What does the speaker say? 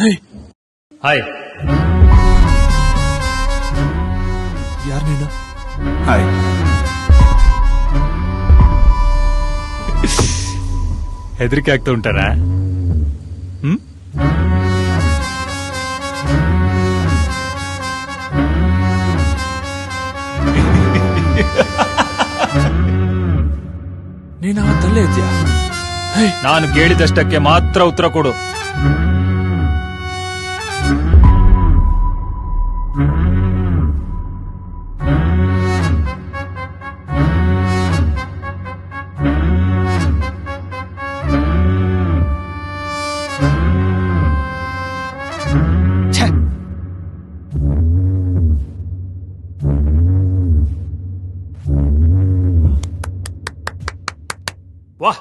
Hi. ಯಾರು ನೀನು? Hi. ಹೆದರಿಕೆ ಆಗ್ತಾ ಉಂಟಾರ? ನೀನು ಅವತ್ತಲ್ಲೇ ಇದ್ಯಾ? ನಾನು ಕೇಳಿದಷ್ಟಕ್ಕೆ ಮಾತ್ರ ಉತ್ತರ ಕೊಡು. ವಾಹ್,